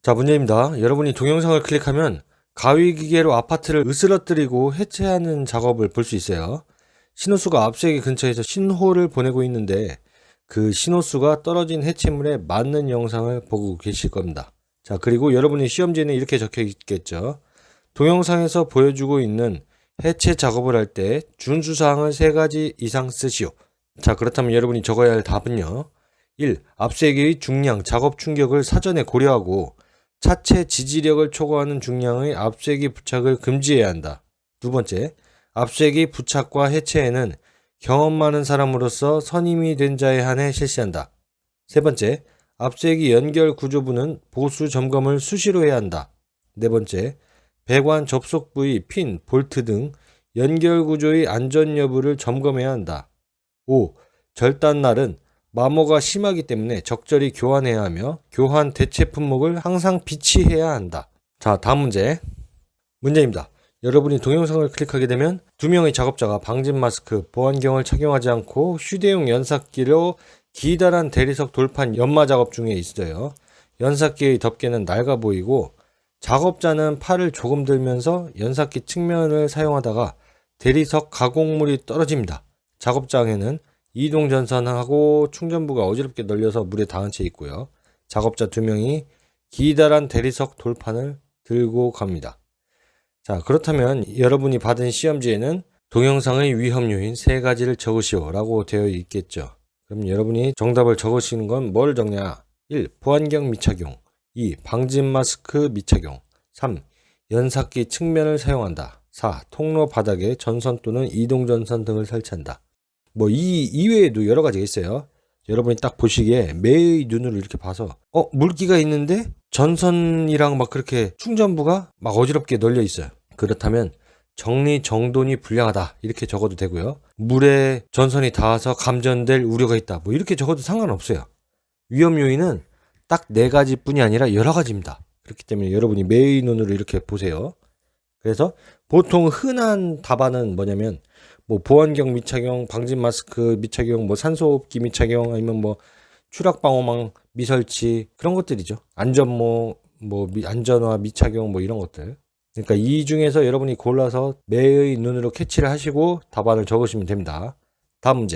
자, 문제입니다. 여러분이 동영상을 클릭하면 가위기계로 아파트를 으스러뜨리고 해체하는 작업을 볼 수 있어요. 신호수가 앞세기 근처에서 신호를 보내고 있는데 그 신호수가 떨어진 해체물에 맞는 영상을 보고 계실 겁니다. 자, 그리고 여러분이 시험지에는 이렇게 적혀 있겠죠. 동영상에서 보여주고 있는 해체 작업을 할 때 준수사항을 3가지 이상 쓰시오. 자, 그렇다면 여러분이 적어야 할 답은요. 1. 앞세기의 중량, 작업 충격을 사전에 고려하고 차체 지지력을 초과하는 중량의 앞세기 부착을 금지해야 한다. 두 번째, 앞세기 부착과 해체에는 경험 많은 사람으로서 선임이 된 자에 한해 실시한다. 세 번째, 앞세기 연결 구조부는 보수 점검을 수시로 해야 한다. 네 번째, 배관 접속 부위, 핀, 볼트 등 연결 구조의 안전 여부를 점검해야 한다. 5. 절단날은 마모가 심하기 때문에 적절히 교환해야 하며 교환 대체 품목을 항상 비치해야 한다. 자, 다음 문제입니다. 여러분이 동영상을 클릭하게 되면 2명의 작업자가 방진 마스크, 보안경을 착용하지 않고 휴대용 연삭기로 기다란 대리석 돌판 연마 작업 중에 있어요. 연삭기의 덮개는 낡아 보이고 작업자는 팔을 조금 들면서 연삭기 측면을 사용하다가 대리석 가공물이 떨어집니다. 작업장에는 이동 전선하고 충전부가 어지럽게 널려서 물에 닿은 채 있고요. 작업자 2명이 기다란 대리석 돌판을 들고 갑니다. 자, 그렇다면 여러분이 받은 시험지에는 동영상의 위험 요인 3가지를 적으시오 라고 되어 있겠죠. 그럼 여러분이 정답을 적으시는 건 뭘 적냐? 1. 보안경 미착용. 2. 방진 마스크 미착용. 3. 연삭기 측면을 사용한다. 4. 통로 바닥에 전선 또는 이동 전선 등을 설치한다. 이 이외에도 여러 가지가 있어요. 여러분이 딱 보시기에 매의 눈으로 이렇게 봐서 물기가 있는데 전선이랑 막 그렇게 충전부가 막 어지럽게 널려 있어요. 그렇다면 정리정돈이 불량하다 이렇게 적어도 되고요. 물에 전선이 닿아서 감전될 우려가 있다 이렇게 적어도 상관없어요. 위험 요인은 딱 4가지 뿐이 아니라 여러 가지입니다. 그렇기 때문에 여러분이 매의 눈으로 이렇게 보세요. 그래서 보통 흔한 답안은 뭐냐면 보안경 미착용, 방진 마스크 미착용, 산소호흡기 미착용, 아니면 추락방호망 미설치 그런 것들이죠. 안전모, 안전화 미착용 이런 것들. 그러니까 이 중에서 여러분이 골라서 매의 눈으로 캐치를 하시고 답안을 적으시면 됩니다. 다음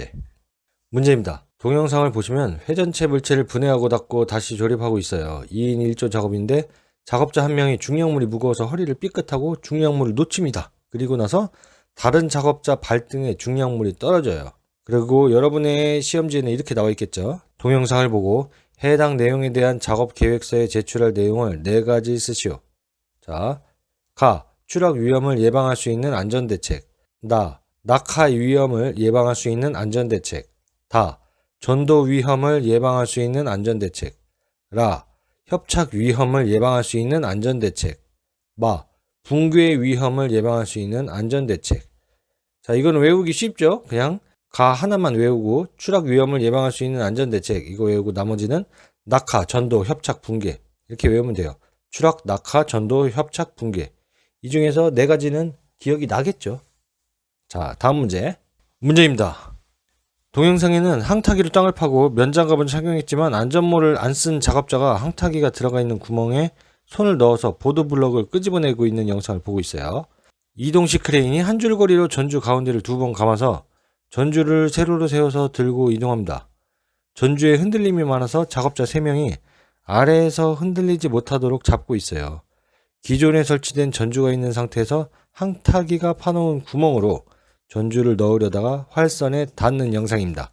문제입니다. 동영상을 보시면 회전체 물체를 분해하고 닫고 다시 조립하고 있어요. 2인 1조 작업인데 작업자 1명이 중량물이 무거워서 허리를 삐끗하고 중량물을 놓칩니다. 그리고 나서 다른 작업자 발등에 중량물이 떨어져요. 그리고 여러분의 시험지에는 이렇게 나와 있겠죠. 동영상을 보고 해당 내용에 대한 작업 계획서에 제출할 내용을 4가지 쓰시오. 자, 가. 추락 위험을 예방할 수 있는 안전대책. 나. 낙하 위험을 예방할 수 있는 안전대책. 다. 전도 위험을 예방할 수 있는 안전대책. 라. 협착 위험을 예방할 수 있는 안전대책. 마. 붕괴 위험을 예방할 수 있는 안전대책. 자, 이거는 외우기 쉽죠? 그냥 가 하나만 외우고 추락 위험을 예방할 수 있는 안전대책 이거 외우고 나머지는 낙하, 전도, 협착, 붕괴 이렇게 외우면 돼요. 추락, 낙하, 전도, 협착, 붕괴 이 중에서 4가지는 기억이 나겠죠? 자, 다음 문제입니다. 동영상에는 항타기로 땅을 파고 면장갑은 착용했지만 안전모를 안 쓴 작업자가 항타기가 들어가 있는 구멍에 손을 넣어서 보도블럭을 끄집어내고 있는 영상을 보고 있어요. 이동식 크레인이 한 줄거리로 전주 가운데를 2번 감아서 전주를 세로로 세워서 들고 이동합니다. 전주에 흔들림이 많아서 작업자 3명이 아래에서 흔들리지 못하도록 잡고 있어요. 기존에 설치된 전주가 있는 상태에서 항타기가 파놓은 구멍으로 전주를 넣으려다가 활선에 닿는 영상입니다.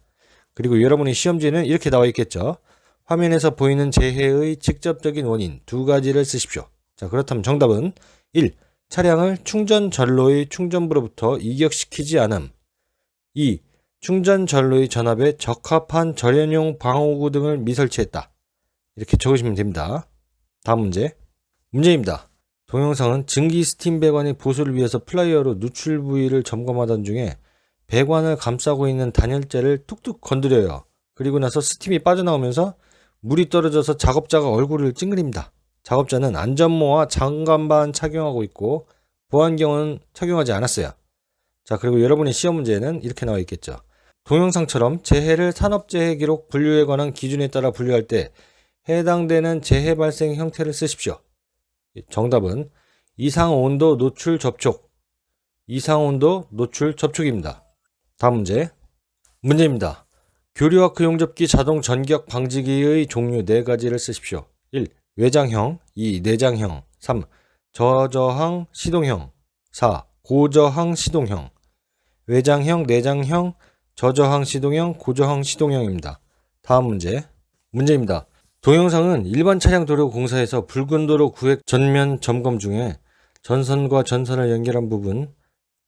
그리고 여러분의 시험지에는 이렇게 나와 있겠죠. 화면에서 보이는 재해의 직접적인 원인 2가지를 쓰십시오. 자, 그렇다면 정답은 1. 차량을 충전 전로의 충전부로부터 이격시키지 않음. 2. 충전 전로의 전압에 적합한 절연용 방호구 등을 미설치했다. 이렇게 적으시면 됩니다. 다음 문제입니다. 동영상은 증기 스팀 배관의 보수를 위해서 플라이어로 누출 부위를 점검하던 중에 배관을 감싸고 있는 단열재를 툭툭 건드려요. 그리고 나서 스팀이 빠져나오면서 물이 떨어져서 작업자가 얼굴을 찡그립니다. 작업자는 안전모와 장갑만 착용하고 있고 보안경은 착용하지 않았어요. 자, 그리고 여러분의 시험 문제는 이렇게 나와 있겠죠. 동영상처럼 재해를 산업재해 기록 분류에 관한 기준에 따라 분류할 때 해당되는 재해 발생 형태를 쓰십시오. 정답은 이상온도 노출 접촉. 이상온도 노출 접촉입니다. 다음 문제입니다. 교류와크 용접기 자동 전기역 방지기의 종류 4가지를 쓰십시오. 1. 외장형, 2. 내장형, 3. 저저항 시동형, 4. 고저항 시동형. 외장형, 내장형, 저저항 시동형, 고저항 시동형입니다. 다음 문제입니다. 동영상은 일반 차량 도로 공사에서 붉은 도로 구획 전면 점검 중에 전선과 전선을 연결한 부분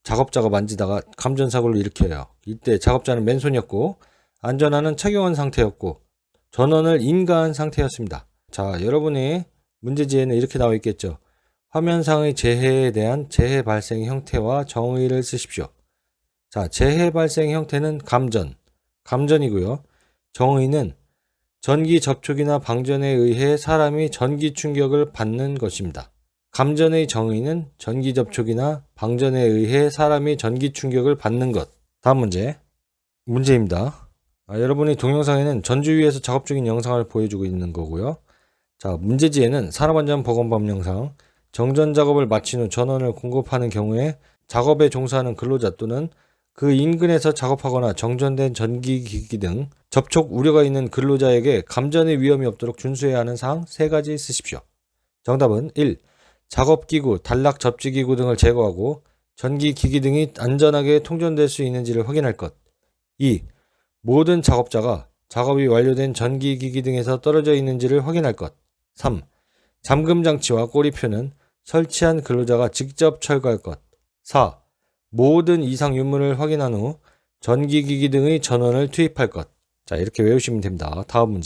작업자가 만지다가 감전사고를 일으켜요. 이때 작업자는 맨손이었고 안전화는 착용한 상태였고 전원을 인가한 상태였습니다. 자, 여러분의 문제지에는 이렇게 나와 있겠죠. 화면상의 재해에 대한 재해 발생 형태와 정의를 쓰십시오. 자, 재해 발생 형태는 감전이고요. 정의는 전기 접촉이나 방전에 의해 사람이 전기 충격을 받는 것입니다. 감전의 정의는 전기 접촉이나 방전에 의해 사람이 전기 충격을 받는 것. 다음 문제입니다. 여러분이 동영상에는 전주위에서 작업 중인 영상을 보여주고 있는 거고요. 자, 문제지에는 산업안전보건법 영상, 정전 작업을 마친 후 전원을 공급하는 경우에 작업에 종사하는 근로자 또는 그 인근에서 작업하거나 정전된 전기기기 등 접촉 우려가 있는 근로자에게 감전의 위험이 없도록 준수해야 하는 사항 3가지 쓰십시오. 정답은 1. 작업기구, 단락 접지기구 등을 제거하고 전기기기 등이 안전하게 통전될 수 있는지를 확인할 것. 2. 모든 작업자가 작업이 완료된 전기기기 등에서 떨어져 있는지를 확인할 것. 3. 잠금장치와 꼬리표는 설치한 근로자가 직접 철거할 것. 4. 모든 이상 유무를 확인한 후 전기기기 등의 전원을 투입할 것. 자, 이렇게 외우시면 됩니다. 다음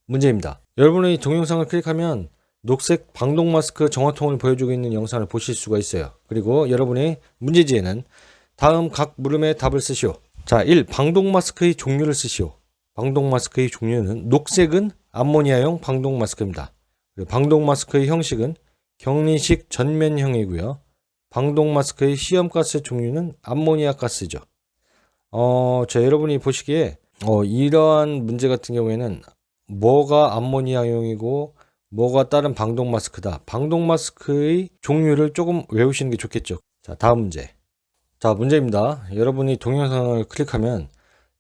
문제입니다. 여러분이 동영상을 클릭하면 녹색 방독 마스크 정화통을 보여주고 있는 영상을 보실 수가 있어요. 그리고 여러분의 문제지에는 다음 각 물음에 답을 쓰시오. 자, 1. 방독 마스크의 종류를 쓰시오. 방독 마스크의 종류는 녹색은 암모니아용 방독 마스크입니다. 그리고 방독 마스크의 형식은 격리식 전면형이고요. 방독 마스크의 시험가스 종류는 암모니아 가스죠. 자, 여러분이 보시기에 이러한 문제 같은 경우에는 뭐가 암모니아용이고 뭐가 다른 방독 마스크다. 방독 마스크의 종류를 조금 외우시는 게 좋겠죠. 자, 다음 자, 문제입니다. 여러분이 동영상을 클릭하면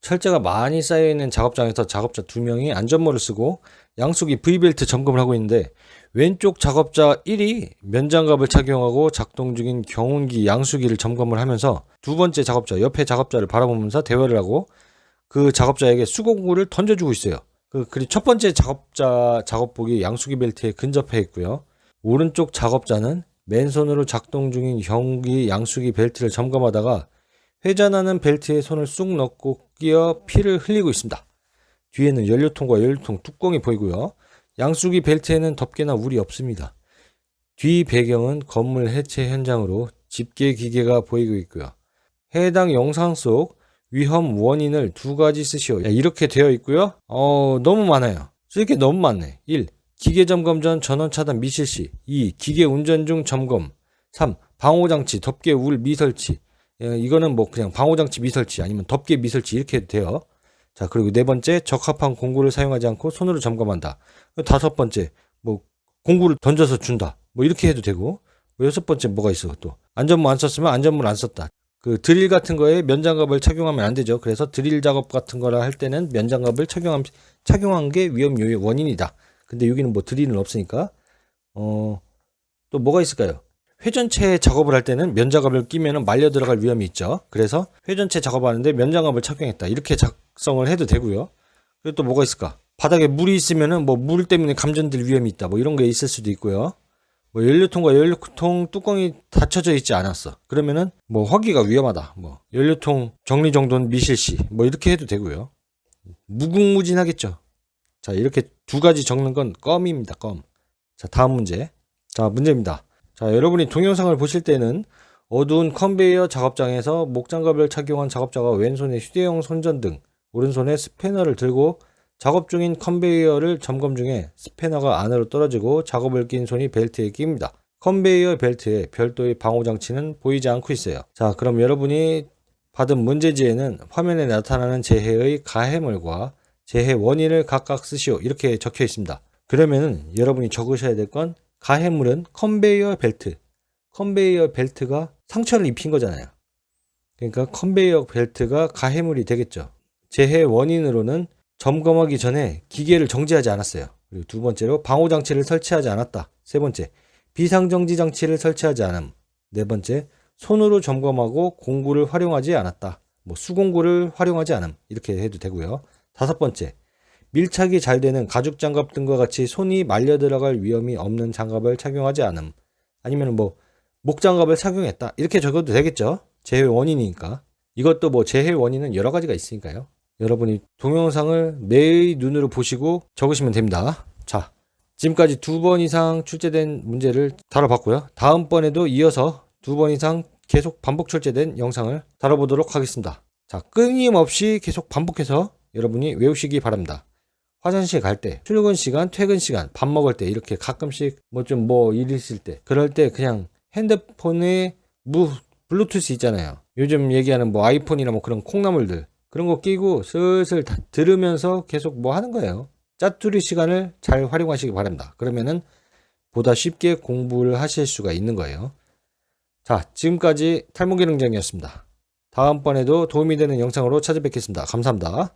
철제가 많이 쌓여있는 작업장에서 작업자 2명이 안전모를 쓰고 양수기 V벨트 점검을 하고 있는데 왼쪽 작업자 1이 면장갑을 착용하고 작동 중인 경운기 양수기를 점검을 하면서 두 번째 작업자, 옆에 작업자를 바라보면서 대화를 하고 그 작업자에게 수공구를 던져주고 있어요. 그리고 첫 번째 작업자 작업복이 양수기 벨트에 근접해 있고요. 오른쪽 작업자는 맨손으로 작동 중인 경운기 양수기 벨트를 점검하다가 회전하는 벨트에 손을 쑥 넣고 끼어 피를 흘리고 있습니다. 뒤에는 연료통과 연료통 뚜껑이 보이고요. 양수기 벨트에는 덮개나 울이 없습니다. 뒤 배경은 건물 해체 현장으로 집게 기계가 보이고 있고요. 해당 영상 속 위험 원인을 2가지 쓰시오. 이렇게 되어 있고요. 너무 많아요. 쓸 게 너무 많네. 1. 기계 점검 전 전원 차단 미실시. 2. 기계 운전 중 점검. 3. 방호장치, 덮개 울 미설치. 이거는 뭐 그냥 방호장치 미설치 아니면 덮개 미설치 이렇게 해도 돼요. 자, 그리고 4번째, 적합한 공구를 사용하지 않고 손으로 점검한다. 5번째, 뭐 공구를 던져서 준다. 뭐 이렇게 해도 되고. 6번째 뭐가 있어 또. 안전모 안 썼으면 안전모를 안 썼다. 그 드릴 같은 거에 면장갑을 착용하면 안 되죠. 그래서 드릴 작업 같은 거를 할 때는 면장갑을 착용한 게 위험 요인 원인이다. 근데 여기는 뭐 드릴은 없으니까. 또 뭐가 있을까요? 회전체 작업을 할 때는 면장갑을 끼면 말려 들어갈 위험이 있죠. 그래서 회전체 작업하는데 면장갑을 착용했다. 이렇게 작성을 해도 되고요. 그리고 또 뭐가 있을까? 바닥에 물이 있으면은 뭐 물 때문에 감전될 위험이 있다. 뭐 이런 게 있을 수도 있고요. 뭐 연료통과 연료통 뚜껑이 닫혀져 있지 않았어. 그러면은 뭐 허기가 위험하다. 뭐 연료통 정리 정도는 미실시. 뭐 이렇게 해도 되고요. 무궁무진하겠죠. 자, 이렇게 2가지 적는 건 껌입니다. 껌. 자, 다음 문제입니다. 자, 여러분이 동영상을 보실 때는 어두운 컨베이어 작업장에서 목장갑을 착용한 작업자가 왼손에 휴대용 손전등, 오른손에 스패너를 들고 작업 중인 컨베이어를 점검 중에 스패너가 안으로 떨어지고 작업을 낀 손이 벨트에 낍니다. 컨베이어 벨트에 별도의 방호장치는 보이지 않고 있어요. 자, 그럼 여러분이 받은 문제지에는 화면에 나타나는 재해의 가해물과 재해 원인을 각각 쓰시오. 이렇게 적혀 있습니다. 그러면은 여러분이 적으셔야 될 건 가해물은 컨베이어 벨트. 컨베이어 벨트가 상처를 입힌 거잖아요. 그러니까 컨베이어 벨트가 가해물이 되겠죠. 재해 원인으로는 점검하기 전에 기계를 정지하지 않았어요. 그리고 두 번째로 방호장치를 설치하지 않았다. 세 번째, 비상정지 장치를 설치하지 않음. 네 번째, 손으로 점검하고 공구를 활용하지 않았다. 뭐 수공구를 활용하지 않음. 이렇게 해도 되고요. 다섯 번째, 밀착이 잘 되는 가죽 장갑 등과 같이 손이 말려 들어갈 위험이 없는 장갑을 착용하지 않음. 아니면 뭐 목장갑을 착용했다. 이렇게 적어도 되겠죠. 재해 원인이니까. 이것도 뭐 재해 원인은 여러 가지가 있으니까요. 여러분이 동영상을 매의 눈으로 보시고 적으시면 됩니다. 자, 지금까지 2번 이상 출제된 문제를 다뤄봤고요. 다음번에도 이어서 2번 이상 계속 반복 출제된 영상을 다뤄보도록 하겠습니다. 자, 끊임없이 계속 반복해서 여러분이 외우시기 바랍니다. 화장실 갈 때, 출근 시간, 퇴근 시간, 밥 먹을 때 이렇게 가끔씩 뭐 일 있을 때 그럴 때 그냥 핸드폰에 블루투스 있잖아요. 요즘 얘기하는 뭐 아이폰이나 뭐 그런 콩나물들 그런 거 끼고 슬슬 다 들으면서 계속 뭐 하는 거예요. 짜투리 시간을 잘 활용하시기 바랍니다. 그러면은 보다 쉽게 공부를 하실 수가 있는 거예요. 자, 지금까지 탈모기능장이었습니다. 다음번에도 도움이 되는 영상으로 찾아뵙겠습니다. 감사합니다.